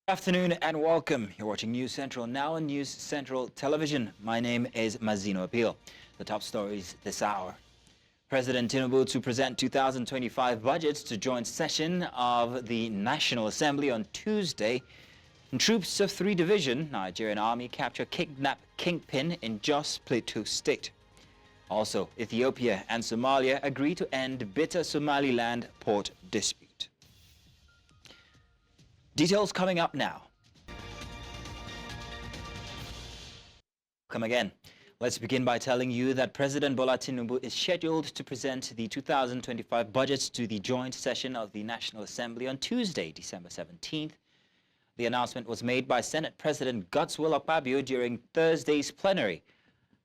Good afternoon and welcome. You're watching News Central now on News Central Television. My name is Mazino Appeal. The top stories this hour. President Tinubu to present 2025 budgets to joint session of the National Assembly on Tuesday. And troops of 3 Division, Nigerian Army, capture kidnap kingpin in Jos Plateau State. Also, Ethiopia and Somalia agree to end bitter Somaliland port dispute. Details coming up now. Welcome again. Let's begin by telling you that President Bola Tinubu is scheduled to present the 2025 budgets to the joint session of the National Assembly on Tuesday, December 17th. The announcement was made by Senate President Godswill Akpabio during Thursday's plenary.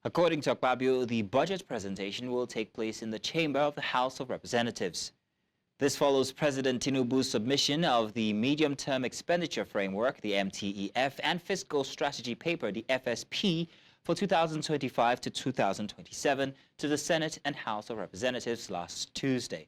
According to Akpabio, the budget presentation will take place in the chamber of the House of Representatives. This follows President Tinubu's submission of the Medium-Term Expenditure Framework, the MTEF, and Fiscal Strategy Paper, the FSP, for 2025 to 2027 to the Senate and House of Representatives last Tuesday.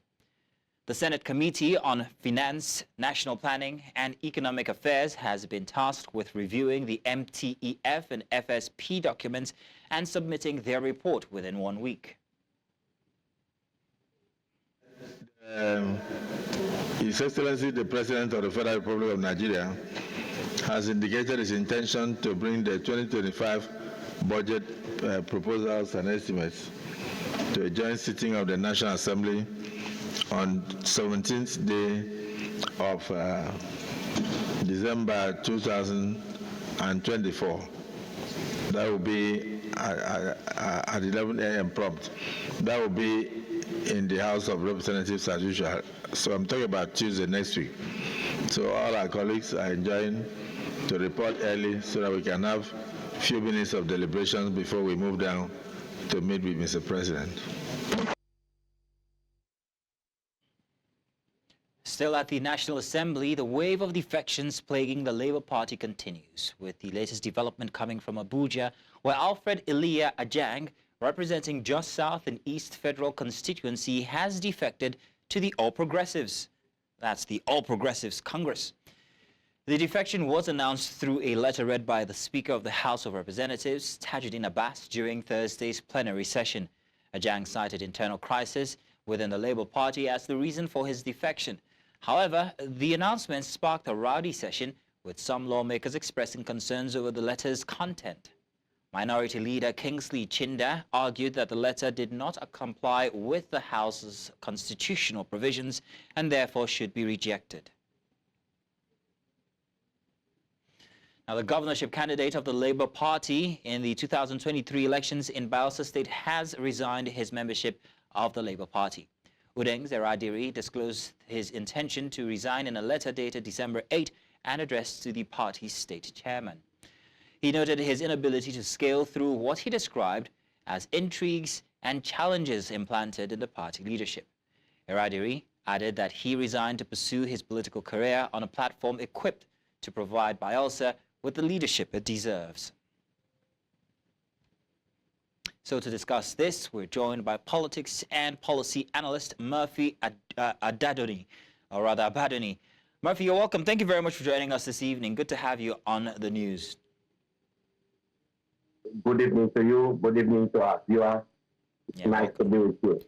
The Senate Committee on Finance, National Planning, and Economic Affairs has been tasked with reviewing the MTEF and FSP documents and submitting their report within 1 week. His Excellency, the President of the Federal Republic of Nigeria, has indicated his intention to bring the 2025 budget proposals and estimates to a joint sitting of the National Assembly on 17th day of December 2024. That will be at 11 a.m. prompt. That will be in the House of Representatives as usual. So I'm talking about Tuesday next week. So all our colleagues are enjoying to report early so that we can have a few minutes of deliberations before we move down to meet with Mr. President. Still at the National Assembly, the wave of defections plaguing the Labour Party continues, with the latest development coming from Abuja, where Alfred Elia Ajang, representing Jos South and East Federal Constituency, has defected to the All Progressives. That's the All Progressives Congress. The defection was announced through a letter read by the Speaker of the House of Representatives, Tajuddin Abbas, during Thursday's plenary session. Ajang cited internal crisis within the Labour Party as the reason for his defection. However, the announcement sparked a rowdy session, with some lawmakers expressing concerns over the letter's content. Minority Leader Kingsley Chinda argued that the letter did not comply with the House's constitutional provisions and therefore should be rejected. Now, the governorship candidate of the Labour Party in the 2023 elections in Bayelsa State has resigned his membership of the Labour Party. Udeng Zeradiri disclosed his intention to resign in a letter dated December 8 and addressed to the party's state chairman. He noted his inability to scale through what he described as intrigues and challenges implanted in the party leadership. Eradiri added that he resigned to pursue his political career on a platform equipped to provide Bayelsa with the leadership it deserves. So to discuss this, we're joined by politics and policy analyst Murphy Abadoni. Murphy, you're welcome. Thank you very much for joining us this evening. Good to have you on the news. Good evening to you. Good evening to our viewers. It's nice to be with you.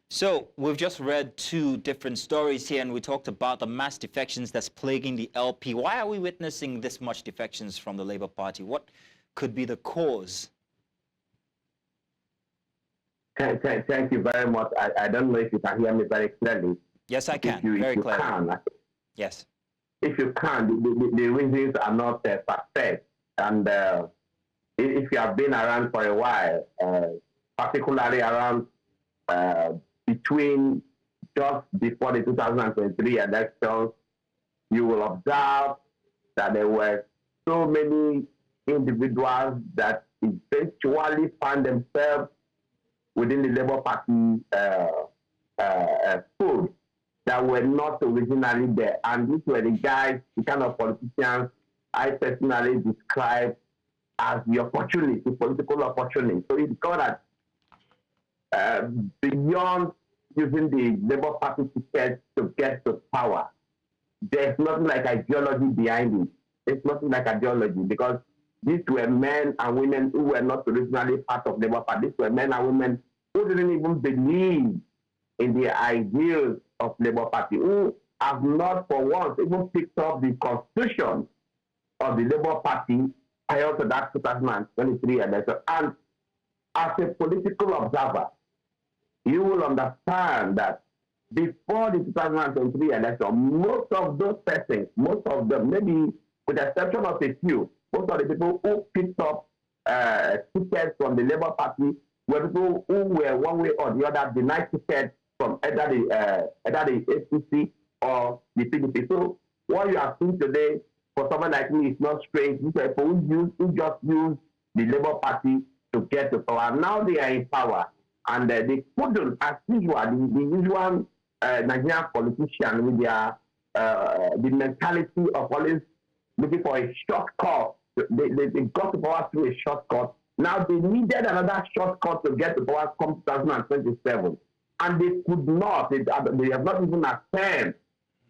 So we've just read 2 different stories here, and we talked about the mass defections that's plaguing the LP. Why are we witnessing this much defections from the Labour Party? What could be the cause? Thank you very much. I don't know if you can hear me very clearly. Yes, I can. Very clearly. Yes. If you can, the reasons are not perfect. And if you have been around for a while, particularly around between just before the 2023 elections, you will observe that there were so many individuals that eventually found themselves within the Labour Party fold that were not originally there. And these were the guys, the kind of politicians I personally describe as the opportunity, political opportunity. So it's got that beyond using the Labour Party ticket to get to power, there's nothing like ideology behind it. It's nothing like ideology, because these were men and women who were not originally part of Labour Party. These were men and women who didn't even believe in the ideals of Labour Party, who have not for once even picked up the constitution of the Labour Party prior to that 2023 election. And as a political observer, you will understand that before the 2023 election, most of those persons, most of them, maybe with the exception of a few, most of the people who picked up tickets from the Labour Party were people who were one way or the other denied tickets from either the APC or the PDP. So what you are seeing today, for someone like me, is not strange. These are people who just use the Labour Party to get to power. Now they are in power, and they couldn't, as usual, the usual Nigerian politician with their the mentality of always looking for a shortcut. They got to power through a shortcut. Now they needed another shortcut to get to power come 2027, and they could not. They have not even attempted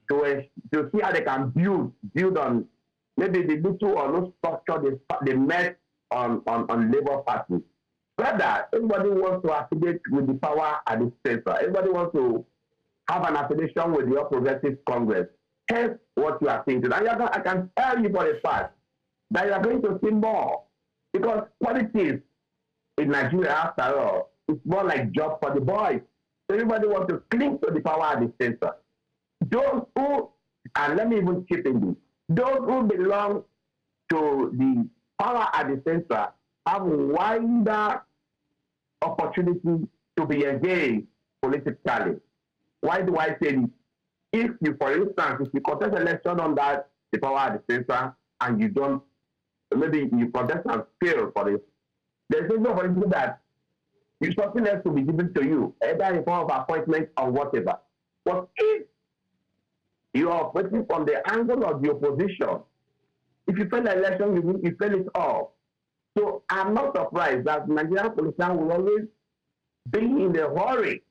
to see how they can build on maybe the little or no structure they met on Labour Party. Rather, everybody wants to affiliate with the power at the center. Everybody wants to have an affiliation with the All Progressive Congress. Hence what you are seeing today. And I can tell you for a fact that you are going to see more, because politics in Nigeria, after all, it's more like job for the boys. Everybody wants to cling to the power at the center. Those who, and let me even chip in this, those who belong to the power at the center have wider opportunity to be engaged politically. Why do I say this? If you, for instance, if you contest election under the power at the center and you don't, maybe you contest and fail for it, there's no opportunity that something else will be given to you, either in form of appointment or whatever. But if you are operating from the angle of the opposition, if you fail the election, you fail it all. So I'm not surprised that Nigerian politicians will always be in a hurry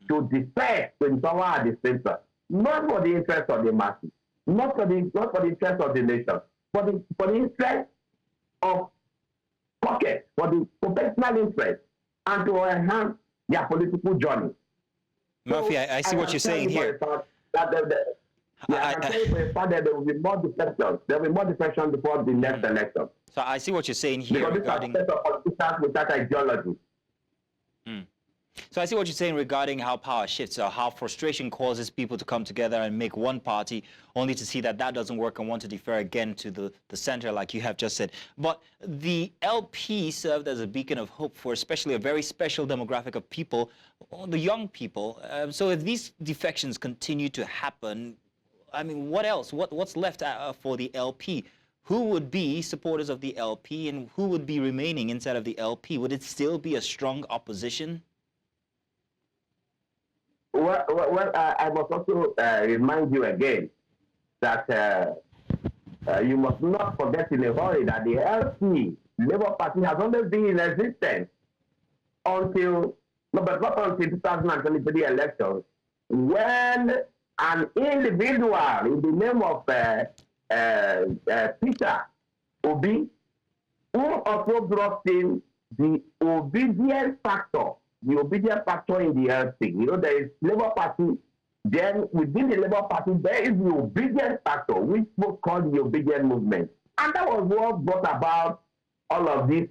to defect the power at the center, not for the interest of the masses, not for the interest of the nation, but for the interest of pocket, for the professional interest, and to enhance their political journey. Murphy, So I see what you're saying here. I can tell you for a fact that there will be more defections. There will be more defections before the next election. So I see what you're saying here because regarding... Because this is a set of politicians with that ideology. So I see what you're saying regarding how power shifts, or how frustration causes people to come together and make one party, only to see that that doesn't work and want to defer again to the center, like you have just said. But the LP served as a beacon of hope for especially a very special demographic of people, the young people. So if these defections continue to happen, I mean, what else? What's left for the LP? Who would be supporters of the LP, and who would be remaining inside of the LP? Would it still be a strong opposition? Well, I must also remind you again that you must not forget in a hurry that the LP, Labour Party, has always been in existence until, no, but not until 2023 elections, when an individual in the name of Peter Obi, who also brought in the obedience factor. The obedience factor in the LP. You know, there is Labour Party. Then within the Labour Party, there is the obedience factor, which was called the obedient movement. And that was what brought about all of these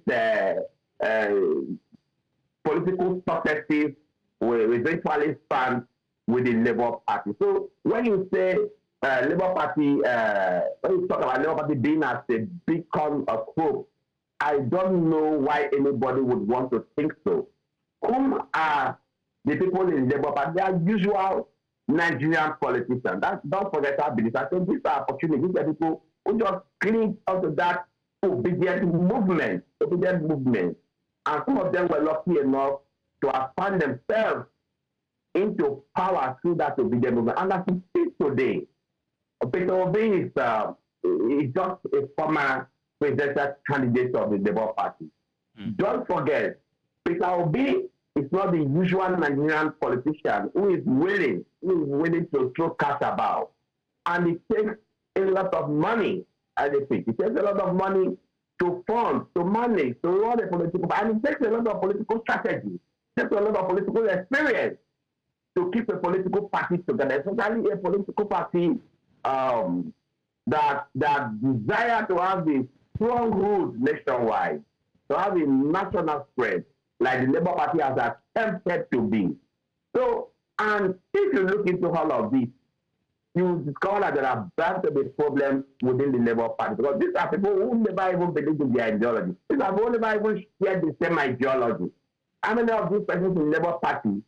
political successes will eventually stand with the Labour Party. So when you say Labour Party, when you talk about Labour Party being as a beacon of hope, I don't know why anybody would want to think so. Whom are the people in Labour Party? They are usual Nigerian politicians. Don't forget our beliefs. I think these are opportunities. These are people who just cling onto that obedient movement. And some of them were lucky enough to have found themselves into power through that obedient movement. And as we speak today, Peter Obi is just a former presidential candidate of the Labour Party. Don't forget, Peter Obi is not the usual Nigerian politician who is willing to throw cash about. And it takes a lot of money INEC. It takes a lot of money to fund, to manage, to run a political party. And it takes a lot of political strategy. It takes a lot of political experience to keep a political party together, especially a political party that desire to have a strong roots nationwide, to have a national spread, like the Labour Party has attempted to be. So, and if you look into all of this, you discover that there are bound to be problems within the Labour Party, because these are people who never even believe in their ideology. These are people who never even share the same ideology. How many of these persons in the Labour Party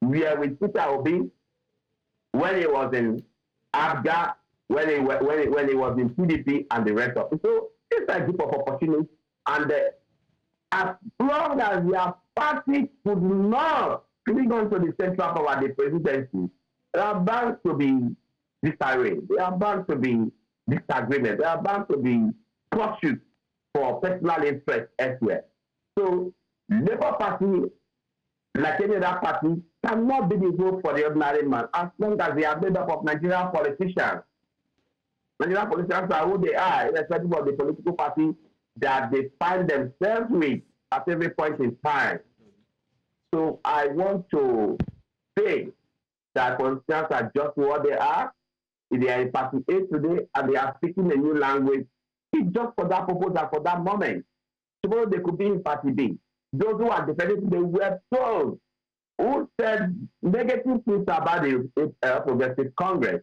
were with Peter Obi when he was in ABGA, when he was in PDP, and the rest of it? So it's a group of opportunities, and as long as their party could not cling on to the central power, the presidency, there are bound to be disarray. There are bound to be disagreement. There are bound to be pursuits for personal interest elsewhere. So Labour Party, like any other party, cannot be the vote for the ordinary man as long as they are made up of Nigerian politicians. Nigerian politicians are who they are, irrespective of the political party that they find themselves with at every point in time. So I want to say that politicians are just what they are. If they are in party A today and they are speaking a new language, it's just for that purpose and for that moment. Tomorrow they could be in party B. Those who are defending, they were told, who said negative things about the Progressive Congress.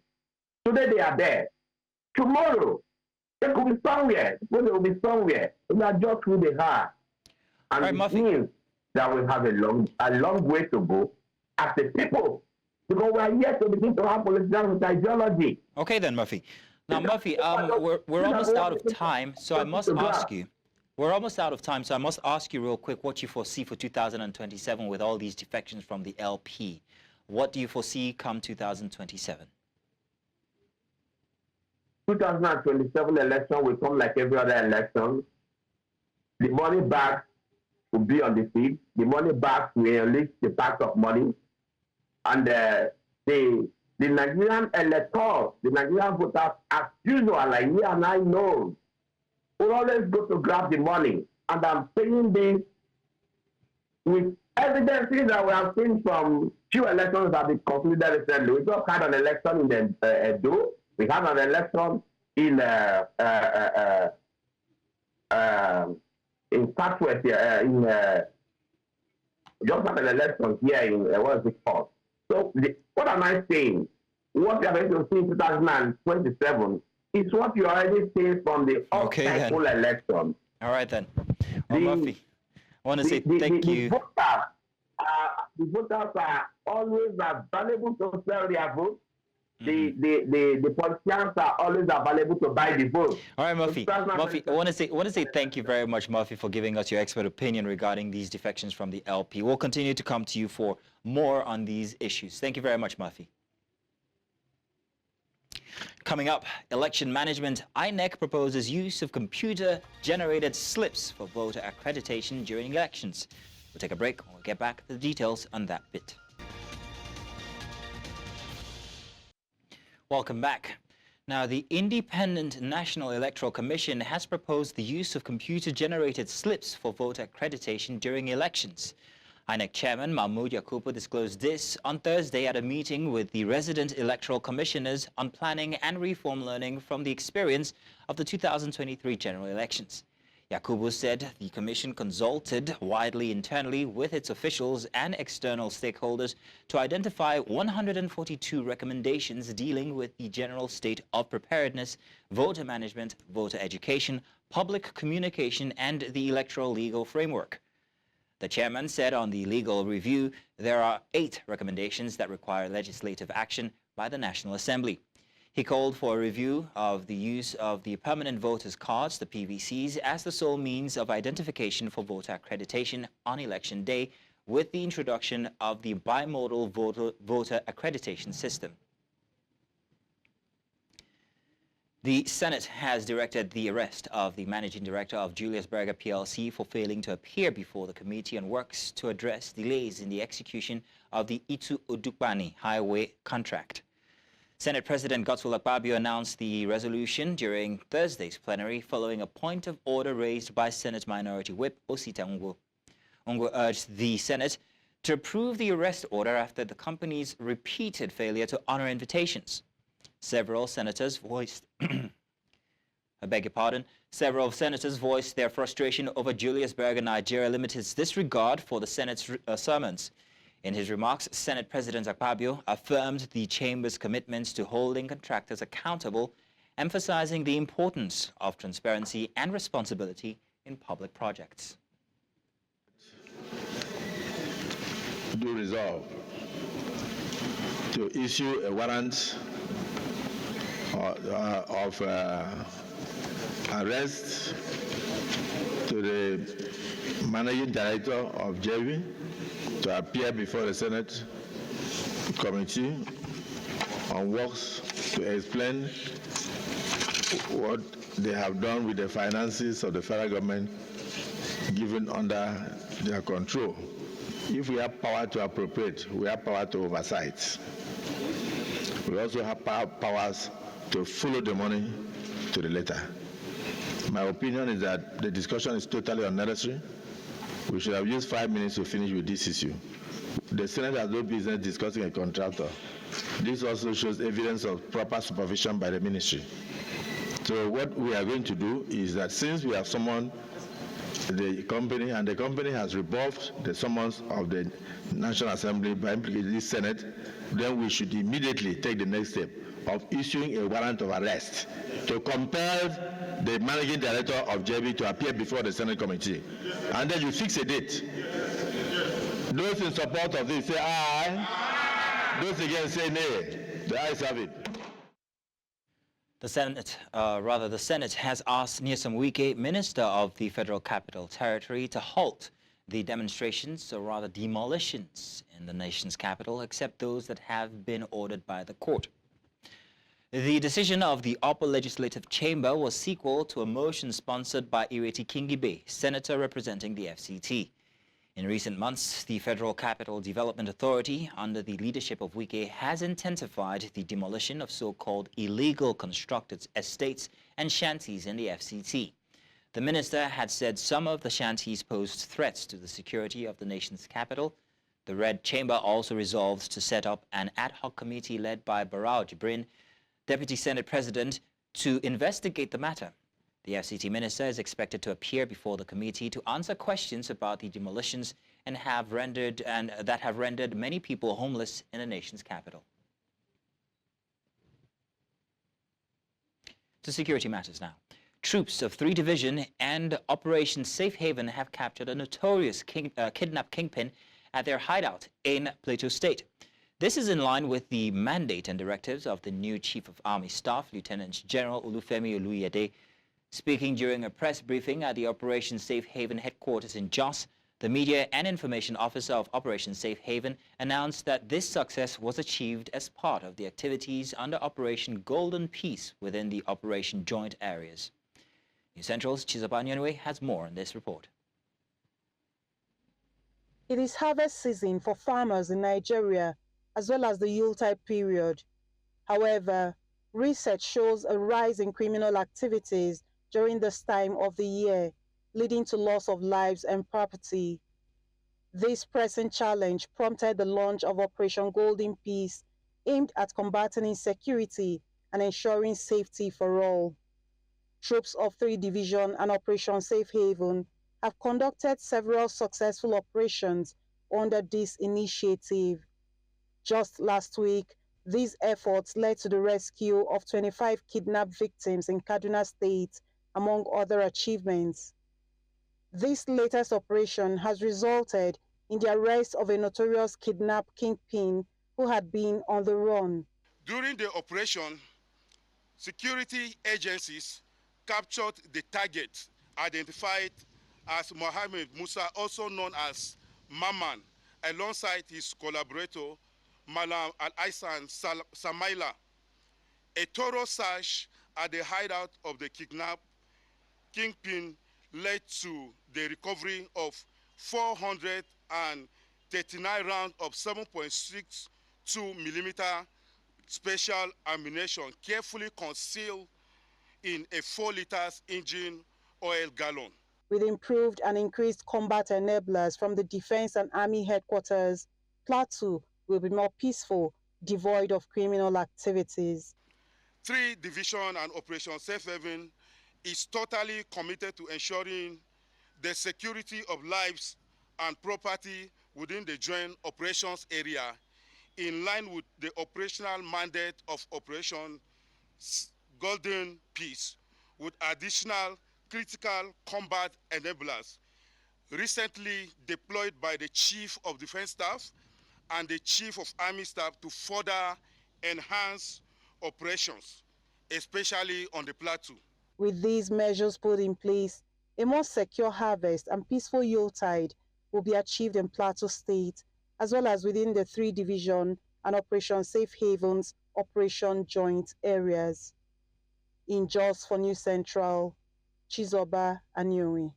Today they are there. Tomorrow they could be somewhere. They will be somewhere. They are just who they are. And it means that we have a long way to go as a people, because we are yet to begin to have politicians with ideology. Okay then, Murphy. Now, Murphy, we're almost out of time, so I must ask you. We're almost out of time, so I must ask you real quick what you foresee for 2027 with all these defections from the LP. What do you foresee come 2027? 2027 election will come like every other election. The money bags will be on the field. The money bags will unleash the tax of money. And the Nigerian electors, the Nigerian voters, as usual, like you and I know, will always go to grab the money. And I'm saying this with evidences that we have seen from few elections that have been concluded recently. We just had an election in Edo. We had an election in Southwest here, just had an election here in what is it called? So what am I saying? What we are going to see in 2027 is what you already see from the cycle election. All right then. Well, Murphy, I want to say thank you. The voters are always available to sell their vote. The politicians are always available to buy the vote. All right, Murphy. Murphy, I want to say thank you very much, Murphy, for giving us your expert opinion regarding these defections from the LP. We'll continue to come to you for more on these issues. Thank you very much, Murphy. Coming up, election management. INEC proposes use of computer-generated slips for voter accreditation during elections. We'll take a break and we'll get back to the details on that bit. Welcome back. Now, the Independent National Electoral Commission has proposed the use of computer-generated slips for voter accreditation during elections. INEC Chairman Mahmood Yakubu disclosed this on Thursday at a meeting with the Resident Electoral Commissioners on planning and reform learning from the experience of the 2023 general elections. Yakubu said the commission consulted widely internally with its officials and external stakeholders to identify 142 recommendations dealing with the general state of preparedness, voter management, voter education, public communication, and the electoral legal framework. The chairman said on the legal review there are 8 recommendations that require legislative action by the National Assembly. He called for a review of the use of the permanent voters' cards, the PVCs, as the sole means of identification for voter accreditation on election day, with the introduction of the bimodal voter accreditation system. The Senate has directed the arrest of the managing director of Julius Berger PLC for failing to appear before the Committee on Works to address delays in the execution of the Itu-Odukbani Highway contract. Senate President Godswill Akpabio announced the resolution during Thursday's plenary following a point of order raised by Senate Minority Whip Osita Ngwo. Ngwo urged the Senate to approve the arrest order after the company's repeated failure to honor invitations. Several senators voiced Several senators voiced their frustration over Julius Berger Nigeria Limited's disregard for the Senate's sermons. In his remarks, Senate President Akpabio affirmed the Chamber's commitments to holding contractors accountable, emphasizing the importance of transparency and responsibility in public projects. Do resolve to issue a warrant of arrest to the managing director of JV to appear before the Senate Committee on Works to explain what they have done with the finances of the federal government given under their control. If we have power to appropriate, we have power to oversight. We also have powers to follow the money to the letter. My opinion is that the discussion is totally unnecessary. We should have used 5 minutes to finish with this issue. The Senate has no business discussing a contractor. This also shows evidence of proper supervision by the ministry. So what we are going to do is that since we have summoned the company, and the company has rebuffed the summons of the National Assembly by implicating the Senate, then we should immediately take the next step of issuing a warrant of arrest to compel the managing director of JB to appear before the Senate committee. And then you fix a date. Those in support of this say aye. Those against say nay. The ayes have it. The Senate has asked Nyesom Wike, Minister of the Federal Capital Territory, to halt the demonstrations, or rather demolitions, in the nation's capital, except those that have been ordered by the court. The decision of the Upper Legislative Chamber was sequel to a motion sponsored by Ireti Kingibe, senator representing the FCT. In recent months, the Federal Capital Development Authority, under the leadership of Wike, has intensified the demolition of so-called illegal constructed estates and shanties in the FCT. The minister had said some of the shanties posed threats to the security of the nation's capital. The Red Chamber also resolved to set up an ad hoc committee led by Barao Jibrin, Deputy Senate President, to investigate the matter. The FCT minister is expected to appear before the committee to answer questions about the demolitions that have rendered many people homeless in the nation's capital. To security matters now. Troops of 3 Division and Operation Safe Haven have captured a notorious kidnap kingpin at their hideout in Plateau State. This is in line with the mandate and directives of the new Chief of Army Staff, Lieutenant General Olufemi Oluyede. Speaking during a press briefing at the Operation Safe Haven headquarters in Jos, the Media and Information Officer of Operation Safe Haven announced that this success was achieved as part of the activities under Operation Golden Peace within the Operation Joint Areas. News Central's Chizoba Nyenwe has more on this report. It is harvest season for farmers in Nigeria, as well as the Yuletide period. However, research shows a rise in criminal activities during this time of the year, leading to loss of lives and property. This pressing challenge prompted the launch of Operation Golden Peace, aimed at combating insecurity and ensuring safety for all. Troops of 3 Division and Operation Safe Haven have conducted several successful operations under this initiative. Just last week, these efforts led to the rescue of 25 kidnapped victims in Kaduna State, among other achievements. This latest operation has resulted in the arrest of a notorious kidnap kingpin who had been on the run. During the operation, security agencies captured the target, identified as Mohammed Musa, also known as Maman, alongside his collaborator, Malam Al-Aisan Samaila. A thorough search at the hideout of the kidnapped kingpin led to the recovery of 439 rounds of 7.62 millimeter special ammunition carefully concealed in a 4 liters engine oil gallon. With improved and increased combat enablers from the Defense and Army headquarters, Plateau will be more peaceful, devoid of criminal activities. 3 Division and Operation Safe Haven is totally committed to ensuring the security of lives and property within the joint operations area in line with the operational mandate of Operation Golden Peace, with additional critical combat enablers recently deployed by the Chief of Defense Staff and the Chief of Army Staff to further enhance operations, especially on the plateau. With these measures put in place, a more secure harvest and peaceful Yuletide will be achieved in Plateau State, as well as within the 3 Division and Operation Safe Havens Operation Joint areas. In Jos for News Central, Chizoba Anyuri.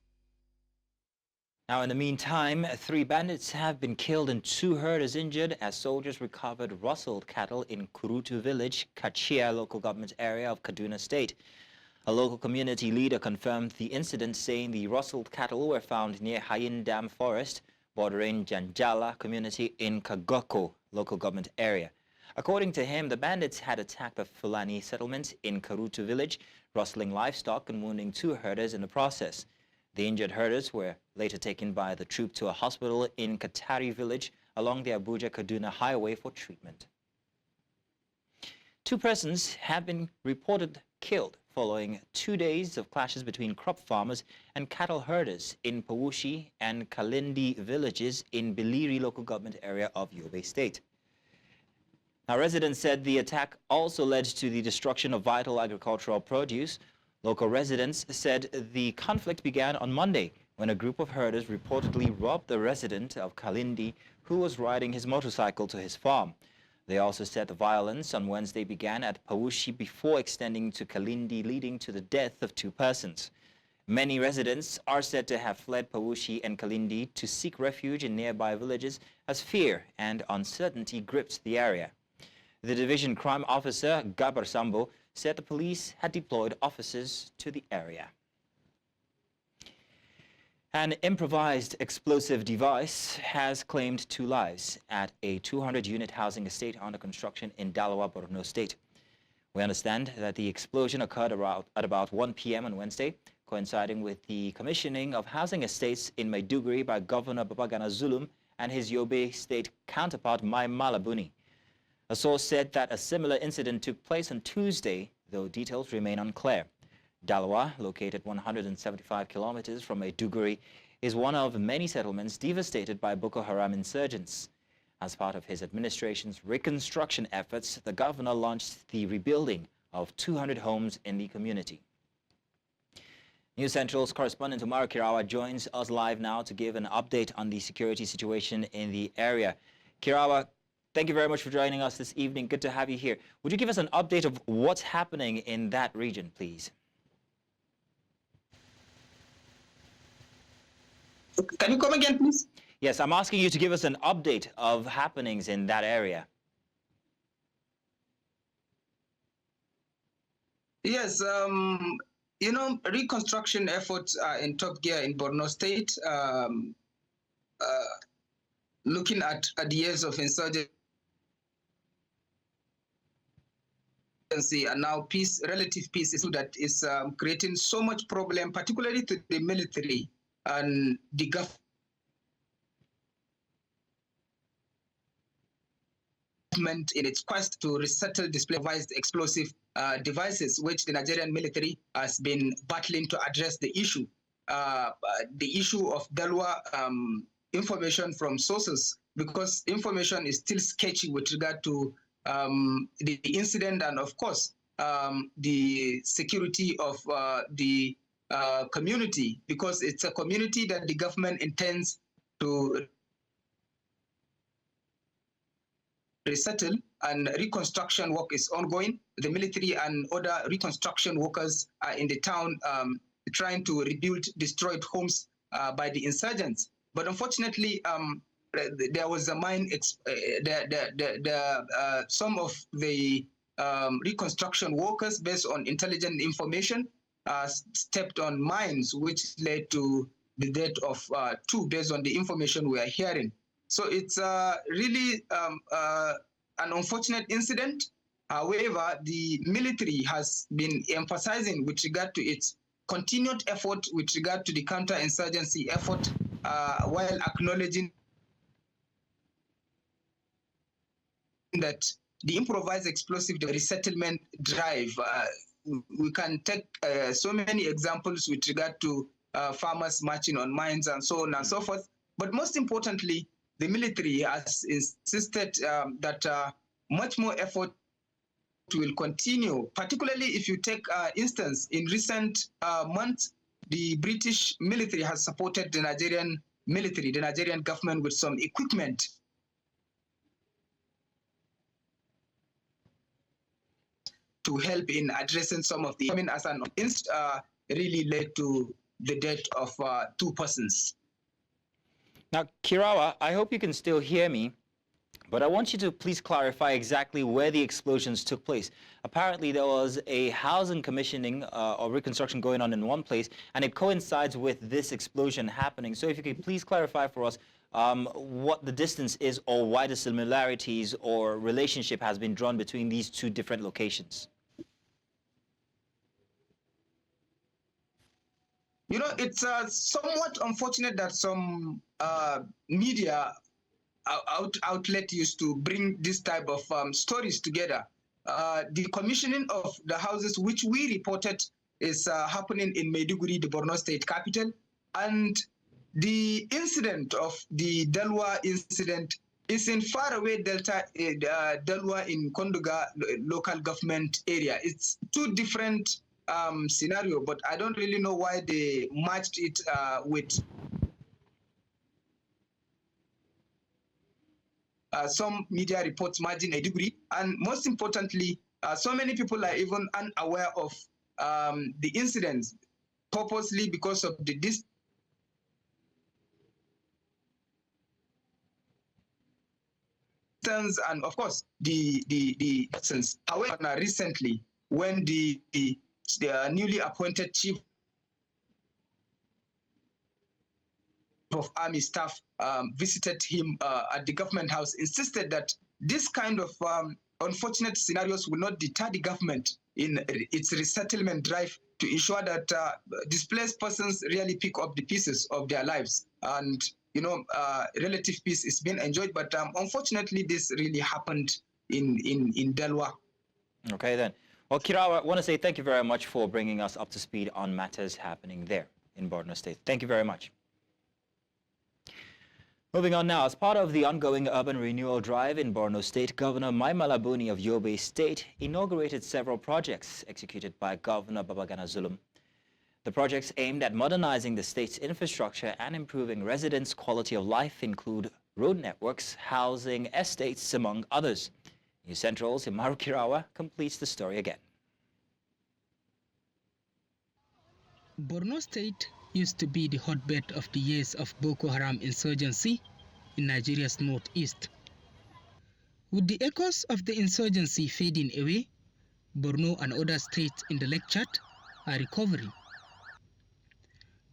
Now, in the meantime, 3 bandits have been killed and 2 herders injured as soldiers recovered rustled cattle in Kurutu village, Kachia local government area of Kaduna State. A local community leader confirmed the incident, saying the rustled cattle were found near Hayin Dam Forest, bordering Janjala community in Kagoko local government area. According to him, the bandits had attacked a Fulani settlement in Kurutu village, rustling livestock and wounding 2 herders in the process. The injured herders were later taken by the troop to a hospital in Katari village along the Abuja-Kaduna highway for treatment. 2 persons have been reported killed following 2 days of clashes between crop farmers and cattle herders in Pawushi and Kalindi villages in Biliri local government area of Yobe State. Now, residents said the attack also led to the destruction of vital agricultural produce. Local residents said the conflict began on Monday when a group of herders reportedly robbed the resident of Kalindi who was riding his motorcycle to his farm. They also said the violence on Wednesday began at Pawushi before extending to Kalindi, leading to the death of 2 persons. Many residents are said to have fled Pawushi and Kalindi to seek refuge in nearby villages as fear and uncertainty gripped the area. The division crime officer, Gabar Sambo, said the police had deployed officers to the area. An improvised explosive device has claimed 2 lives at a 200-unit housing estate under construction in Dalawa, Borno State. We understand that the explosion occurred at about 1 p.m. on Wednesday, coinciding with the commissioning of housing estates in Maiduguri by Governor Babagana Zulum and his Yobe State counterpart, Mai Malabuni. A source said that a similar incident took place on Tuesday, though details remain unclear. Dalawa, located 175 kilometers from Maiduguri, is one of many settlements devastated by Boko Haram insurgents. As part of his administration's reconstruction efforts, the governor launched the rebuilding of 200 homes in the community. News Central's correspondent Umar Kirawa joins us live now to give an update on the security situation in the area. Kirawa, thank you very much for joining us this evening. Good to have you here. Would you give us an update of what's happening in that region, please? Can you come again, please? Yes, I'm asking you to give us an update of happenings in that area. Yes, reconstruction efforts are in top gear in Borno State, looking at the years of insurgency and now peace, relative peace is that is creating so much problem, particularly to the military and the government in its quest to resettle displaced explosive devices, which the Nigerian military has been battling to address the issue. The issue of Dalwa information from sources, because information is still sketchy with regard to the incident and, of course, the security of the community, because it's a community that the government intends to resettle, and reconstruction work is ongoing. The military and other reconstruction workers are in the town trying to rebuild destroyed homes by the insurgents. But unfortunately, there was a mine. Some of the reconstruction workers, based on intelligent information, stepped on mines, which led to the death of 2, based on the information we are hearing. So it's really an unfortunate incident. However, the military has been emphasizing with regard to its continued effort with regard to the counterinsurgency effort, while acknowledging that the improvised explosive resettlement drive, we can take so many examples with regard to farmers marching on mines and so on and so forth. But most importantly, the military has insisted that much more effort will continue, particularly if you take instance, in recent months, the British military has supported the Nigerian military, the Nigerian government, with some equipment to help in addressing some of the, as an really led to the death of 2 persons. Now, Kirawa, I hope you can still hear me, but I want you to please clarify exactly where the explosions took place. Apparently, there was a housing commissioning or reconstruction going on in one place, and it coincides with this explosion happening. So if you could please clarify for us what the distance is, or why the similarities or relationship has been drawn between these 2 different locations. You know, it's somewhat unfortunate that some media outlet used to bring this type of stories together. The commissioning of the houses, which we reported, is happening in Maiduguri, the Borno state capital, and the incident of the Dalwa incident is in faraway Delta, Dalwa in Kondoga local government area. It's 2 different scenario, but I don't really know why they matched it with some media reports margin a degree. And most importantly, so many people are even unaware of the incidents, purposely because of the distance and, of course, the distance. However, recently, when the newly appointed chief of army staff visited him at the government house, insisted that this kind of unfortunate scenarios will not deter the government in its resettlement drive to ensure that displaced persons really pick up the pieces of their lives. And, you know, relative peace is being enjoyed. But unfortunately, this really happened in Dalwa. Okay, then. Well, Kirawa, I want to say thank you very much for bringing us up to speed on matters happening there in Borno State. Thank you very much. Moving on now, as part of the ongoing urban renewal drive in Borno State, Governor Mai Mala Buni of Yobe State inaugurated several projects executed by Governor Babagana Zulum. The projects aimed at modernizing the state's infrastructure and improving residents' quality of life include road networks, housing, estates, among others. News Central's Imaru Kirawa completes the story again. Borno State used to be the hotbed of the years of Boko Haram insurgency in Nigeria's northeast. With the echoes of the insurgency fading away, Borno and other states in the Lake Chad are recovering.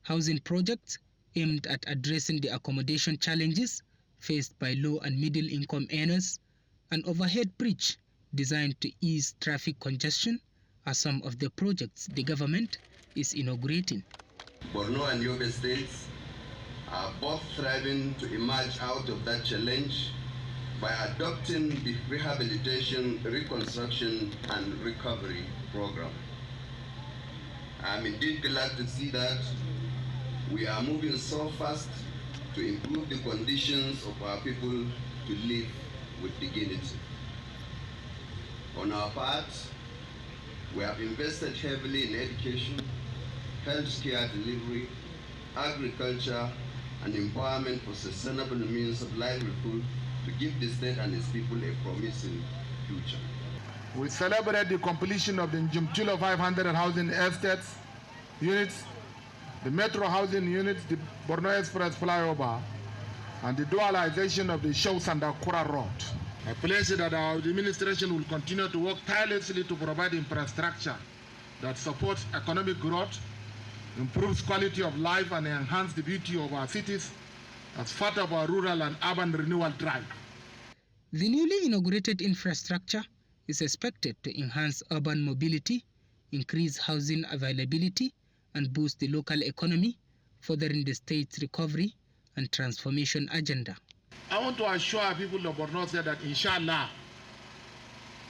Housing projects aimed at addressing the accommodation challenges faced by low and middle income earners, an overhead bridge designed to ease traffic congestion are some of the projects the government is inaugurating. Borno and Yobe states are both striving to emerge out of that challenge by adopting the rehabilitation, reconstruction, and recovery program. I'm indeed glad to see that we are moving so fast to improve the conditions of our people to live with dignity. On our part, we have invested heavily in education, healthcare delivery, agriculture, and empowerment for sustainable means of livelihood to give the state and its people a promising future. We celebrate the completion of the Njimchilo 500 housing estates units, the metro housing units, the Borno Express flyover, and the dualization of the Shou-Sandakura road. I pledge that our administration will continue to work tirelessly to provide infrastructure that supports economic growth, improves quality of life, and enhances the beauty of our cities as part of our rural and urban renewal drive. The newly inaugurated infrastructure is expected to enhance urban mobility, increase housing availability, and boost the local economy, furthering the state's recovery and transformation agenda. I want to assure people of Borno State that, inshallah,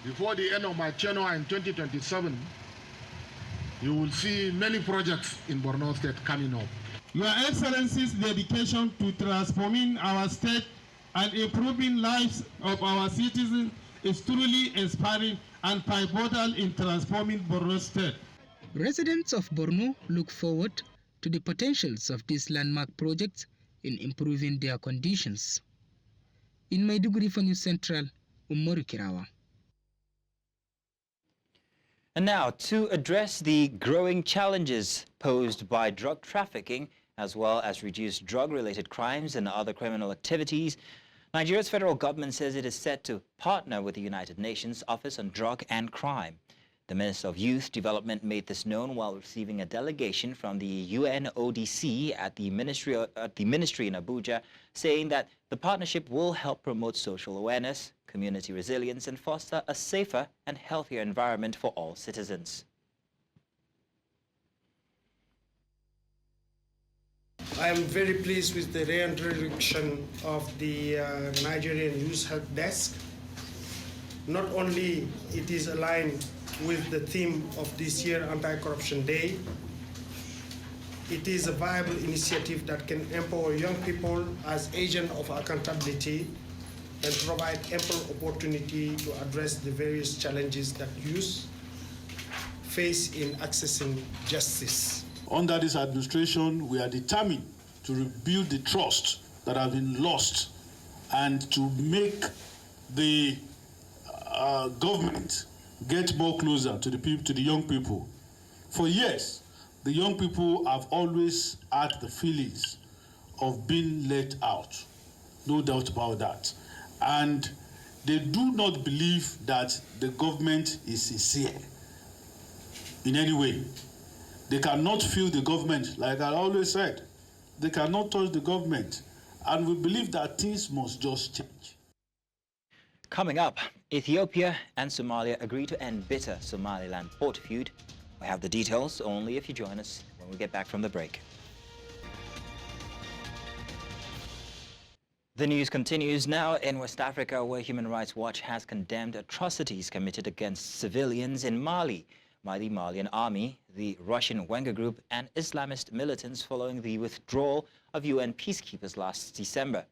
before the end of my tenure in 2027, you will see many projects in Borno State coming up. Your Excellency's dedication to transforming our state and improving lives of our citizens is truly inspiring and pivotal in transforming Borno State. Residents of Borno look forward to the potentials of these landmark projects in improving their conditions. In Maiduguri for News Central, Umaru Kirawa. And now, to address the growing challenges posed by drug trafficking, as well as reduce drug-related crimes and other criminal activities, Nigeria's federal government says it is set to partner with the United Nations Office on Drug and Crime. The Minister of Youth Development made this known while receiving a delegation from the UNODC at the ministry in Abuja, saying that the partnership will help promote social awareness, community resilience, and foster a safer and healthier environment for all citizens. I am very pleased with the reintroduction of the Nigerian Youth Help Desk. Not only it is aligned with the theme of this year, Anti-Corruption Day, it is a viable initiative that can empower young people as agents of accountability and provide ample opportunity to address the various challenges that youth face in accessing justice. Under this administration, we are determined to rebuild the trust that has been lost and to make the government get more closer to the people, to the young people. For years, the young people have always had the feelings of being let out, no doubt about that. And they do not believe that the government is sincere in any way. They cannot feel the government, like I always said. They cannot touch the government. And we believe that things must just change. Coming up, Ethiopia and Somalia agree to end bitter Somaliland port feud. We have the details only if you join us when we get back from the break. The news continues now in West Africa, where Human Rights Watch has condemned atrocities committed against civilians in Mali by the Malian army, the Russian Wenger Group, and Islamist militants following the withdrawal of UN peacekeepers last December.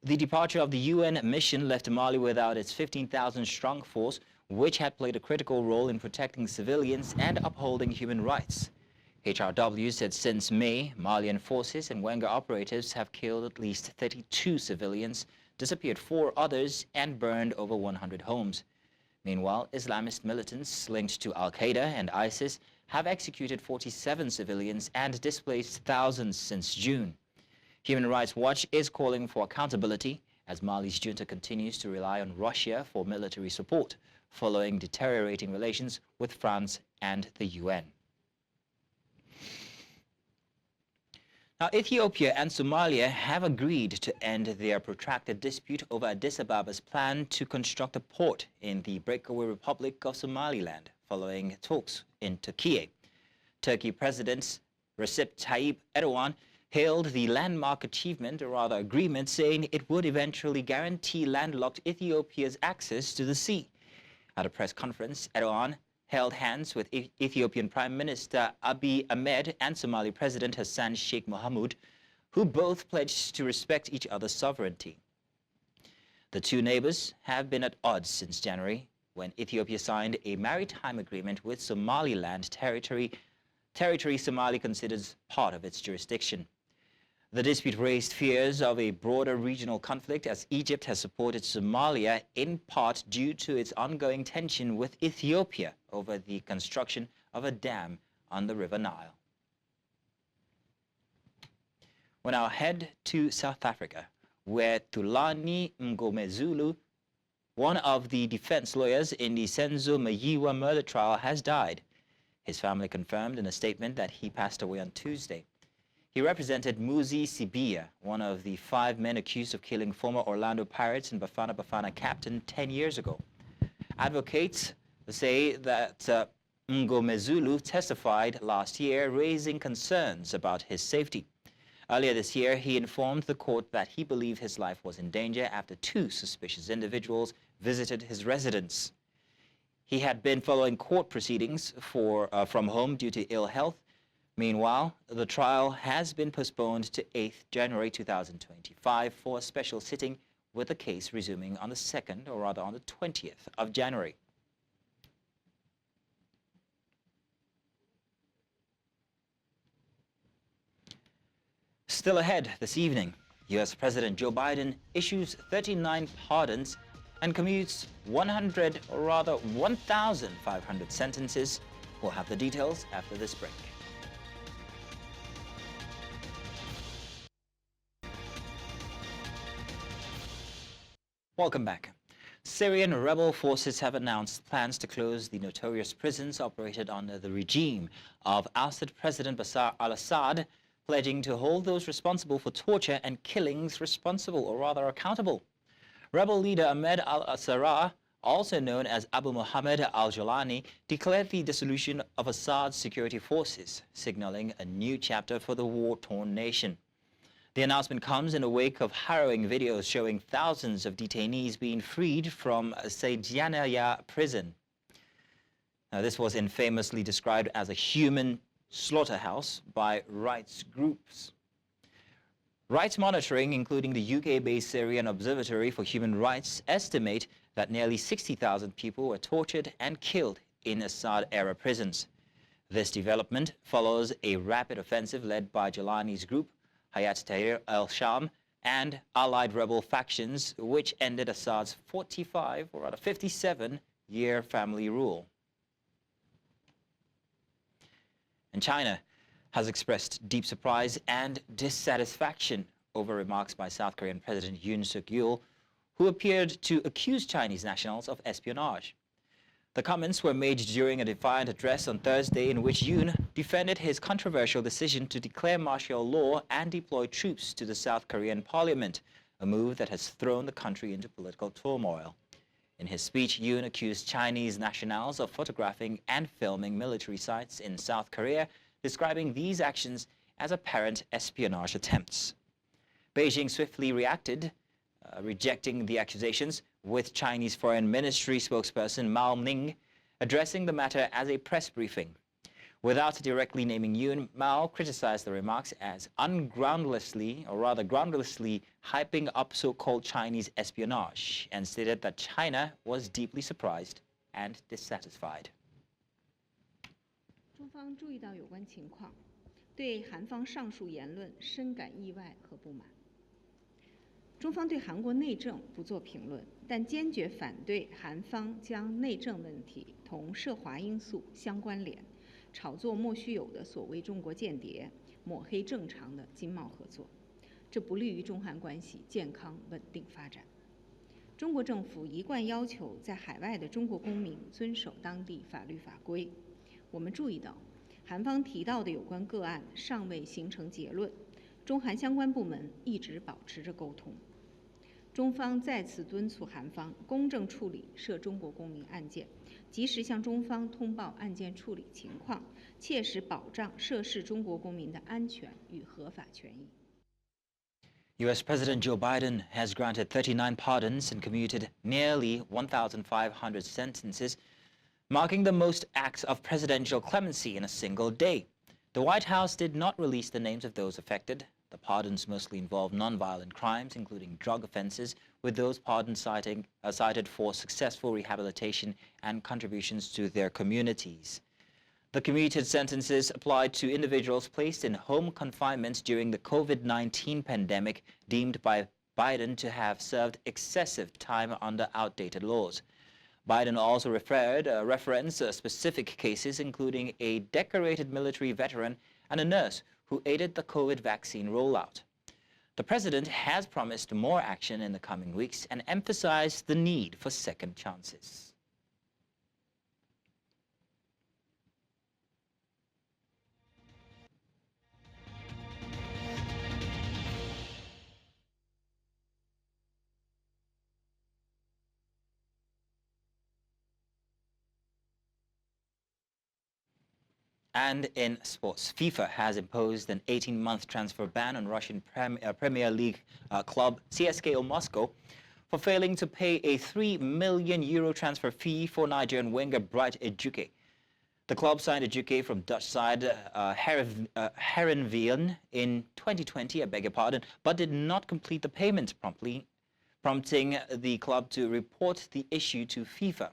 The departure of the UN mission left Mali without its 15,000-strong force, which had played a critical role in protecting civilians and upholding human rights. HRW said since May, Malian forces and Wenger operatives have killed at least 32 civilians, disappeared 4 others, and burned over 100 homes. Meanwhile, Islamist militants linked to Al-Qaeda and ISIS have executed 47 civilians and displaced thousands since June. Human Rights Watch is calling for accountability as Mali's junta continues to rely on Russia for military support, following deteriorating relations with France and the UN. Now, Ethiopia and Somalia have agreed to end their protracted dispute over Addis Ababa's plan to construct a port in the breakaway Republic of Somaliland, following talks in Turkey. Turkey President Recep Tayyip Erdogan hailed the landmark achievement, or rather agreement, saying it would eventually guarantee landlocked Ethiopia's access to the sea. At a press conference, Erdogan held hands with Ethiopian Prime Minister Abiy Ahmed and Somali President Hassan Sheikh Mohamud, who both pledged to respect each other's sovereignty. The two neighbors have been at odds since January, when Ethiopia signed a maritime agreement with Somaliland territory Somali considers part of its jurisdiction. The dispute raised fears of a broader regional conflict as Egypt has supported Somalia in part due to its ongoing tension with Ethiopia over the construction of a dam on the River Nile. We'll now head to South Africa, where Thulani Mngomezulu, one of the defense lawyers in the Senzo Mayiwa murder trial, has died. His family confirmed in a statement that he passed away on Tuesday. He represented Muzi Sibia, one of the 5 men accused of killing former Orlando Pirates and Bafana Bafana captain 10 years ago. Advocates say that Mngomezulu testified last year, raising concerns about his safety. Earlier this year, he informed the court that he believed his life was in danger after 2 suspicious individuals visited his residence. He had been following court proceedings from home due to ill health. Meanwhile, the trial has been postponed to 8th January 2025 for a special sitting, with the case resuming on the 2nd, or rather on the 20th of January. Still ahead this evening, U.S. President Joe Biden issues 39 pardons and commutes 1,500 sentences. We'll have the details after this break. Welcome back. Syrian rebel forces have announced plans to close the notorious prisons operated under the regime of ousted President Bashar al-Assad, pledging to hold those responsible for torture and killings responsible, or rather accountable. Rebel leader Ahmed al-Sarraj, also known as Abu Muhammad al-Jolani, declared the dissolution of Assad's security forces, signaling a new chapter for the war-torn nation. The announcement comes in the wake of harrowing videos showing thousands of detainees being freed from Sayjanaya prison. Now, this was infamously described as a human slaughterhouse by rights groups. Rights monitoring, including the UK-based Syrian Observatory for Human Rights, estimate that nearly 60,000 people were tortured and killed in Assad-era prisons. This development follows a rapid offensive led by Jolani's group, Hayat Tahrir al-Sham, and allied rebel factions, which ended Assad's 57-year family rule. And China has expressed deep surprise and dissatisfaction over remarks by South Korean President Yoon Suk-yeol, who appeared to accuse Chinese nationals of espionage. The comments were made during a defiant address on Thursday in which Yoon defended his controversial decision to declare martial law and deploy troops to the South Korean parliament, a move that has thrown the country into political turmoil. In his speech, Yoon accused Chinese nationals of photographing and filming military sites in South Korea, describing these actions as apparent espionage attempts. Beijing swiftly reacted, rejecting the accusations, with Chinese Foreign Ministry spokesperson Mao Ning addressing the matter as a press briefing. Without directly naming Yoon, Mao criticized the remarks as groundlessly hyping up so-called Chinese espionage, and stated that China was deeply surprised and dissatisfied. 中方注意到有关情况，对韩方上述言论深感意外和不满。中方对韩国内政不做评论，但坚决反对韩方将内政问题同涉华因素相关联，炒作莫须有的所谓中国间谍，抹黑正常的经贸合作，这不利于中韩关系健康稳定发展。中国政府一贯要求在海外的中国公民遵守当地法律法规。我们注意到，韩方提到的有关个案尚未形成结论，中韩相关部门一直保持着沟通。中方再次敦促韩方公正处理涉中国公民案件，及时向中方通报案件处理情况，切实保障涉事中国公民的安全与合法权益。 U.S. President Joe Biden has granted 39 pardons and commuted nearly 1,500 sentences, marking the most acts of presidential clemency in a single day. The White House did not release the names of those affected. The pardons mostly involve nonviolent crimes, including drug offenses, with those pardons cited for successful rehabilitation and contributions to their communities. The commuted sentences applied to individuals placed in home confinement during the COVID-19 pandemic, deemed by Biden to have served excessive time under outdated laws. Biden also referenced specific cases, including a decorated military veteran and a nurse who aided the COVID vaccine rollout. The president has promised more action in the coming weeks and emphasized the need for second chances. And in sports, FIFA has imposed an 18-month transfer ban on Russian Premier League club CSKA Moscow for failing to pay a €3 million transfer fee for Nigerian winger Bright Ejike. The club signed Ejike from Dutch side Herenveen in 2020, I beg your pardon, but did not complete the payment promptly, prompting the club to report the issue to FIFA.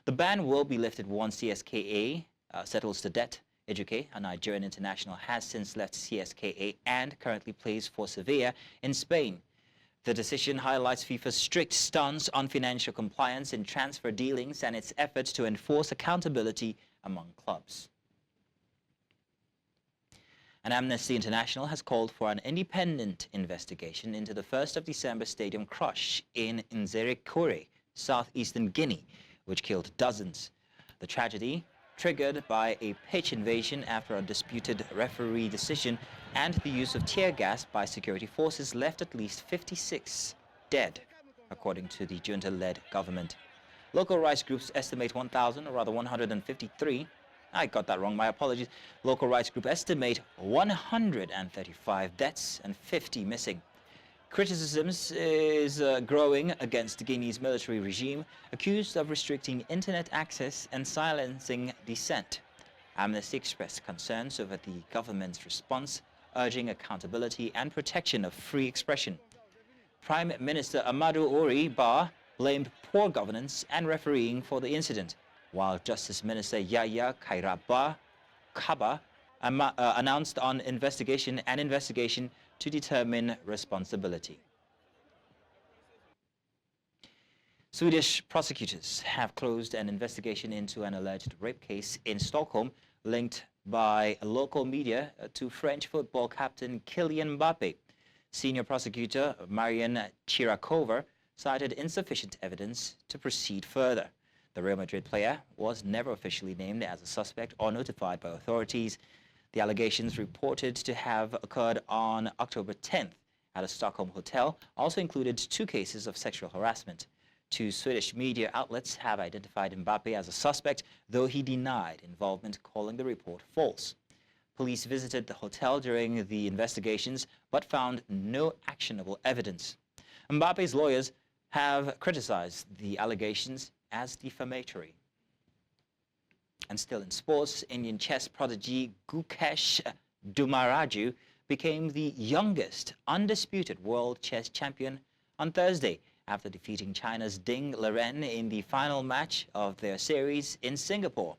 The ban will be lifted once CSKA settles the debt. Ejike, a Nigerian international, has since left CSKA and currently plays for Sevilla in Spain. The decision highlights FIFA's strict stance on financial compliance in transfer dealings and its efforts to enforce accountability among clubs. And Amnesty International has called for an independent investigation into the 1st of December stadium crush in Nzerekore, southeastern Guinea, which killed dozens. The tragedy, triggered by a pitch invasion after a disputed referee decision and the use of tear gas by security forces, left at least 56 dead, according to the junta-led government. Local rights groups estimate 1,153. I got that wrong, my apologies. Local rights groups estimate 135 deaths and 50 missing. Criticisms is growing against Guinea's military regime, accused of restricting internet access and silencing dissent. Amnesty expressed concerns over the government's response, urging accountability and protection of free expression. Prime Minister Amadou Ori Ba blamed poor governance and refereeing for the incident, while Justice Minister Yahya Kairaba Kaba announced an investigation to determine responsibility. Swedish prosecutors have closed an investigation into an alleged rape case in Stockholm linked by local media to French football captain Kylian Mbappe. Senior prosecutor Marian Chirakova cited insufficient evidence to proceed further. The Real Madrid player was never officially named as a suspect or notified by authorities. The allegations, reported to have occurred on October 10th at a Stockholm hotel, also included 2 cases of sexual harassment. 2 Swedish media outlets have identified Mbappe as a suspect, though he denied involvement, calling the report false. Police visited the hotel during the investigations but found no actionable evidence. Mbappe's lawyers have criticized the allegations as defamatory. And still in sports, Indian chess prodigy Gukesh Dumaraju became the youngest undisputed world chess champion on Thursday after defeating China's Ding Liren in the final match of their series in Singapore.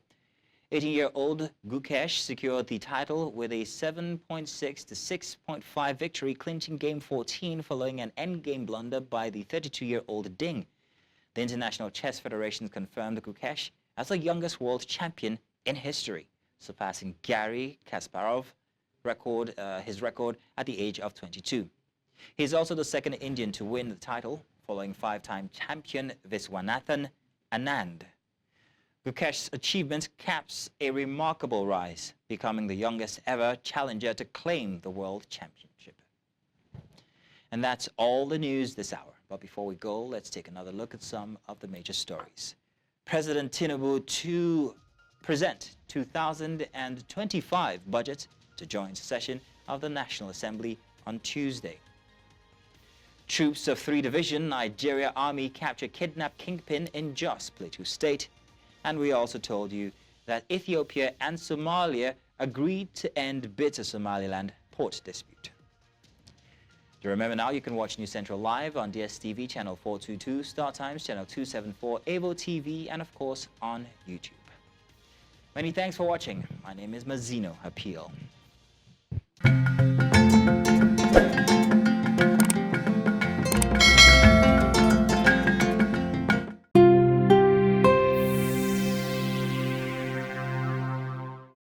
18-year-old Gukesh secured the title with a 7.6 to 6.5 victory, clinching Game 14 following an endgame blunder by the 32-year-old Ding. The International Chess Federation confirmed Gukesh as the youngest world champion in history, surpassing Garry Kasparov's record at the age of 22. He is also the second Indian to win the title, following 5-time champion Viswanathan Anand. Gukesh's achievement caps a remarkable rise, becoming the youngest ever challenger to claim the world championship. And that's all the news this hour. But before we go, let's take another look at some of the major stories. President Tinubu to present 2025 budget to joint session of the National Assembly on Tuesday. Troops of 3 Division Nigeria Army capture kidnapped kingpin in Jos, Plateau State. And we also told you that Ethiopia and Somalia agreed to end bitter Somaliland port dispute. To remember now, you can watch News Central live on DSTV channel 422, Star Times channel 274, Avo TV, and of course on YouTube. Many thanks for watching. My name is Mazino Appeal.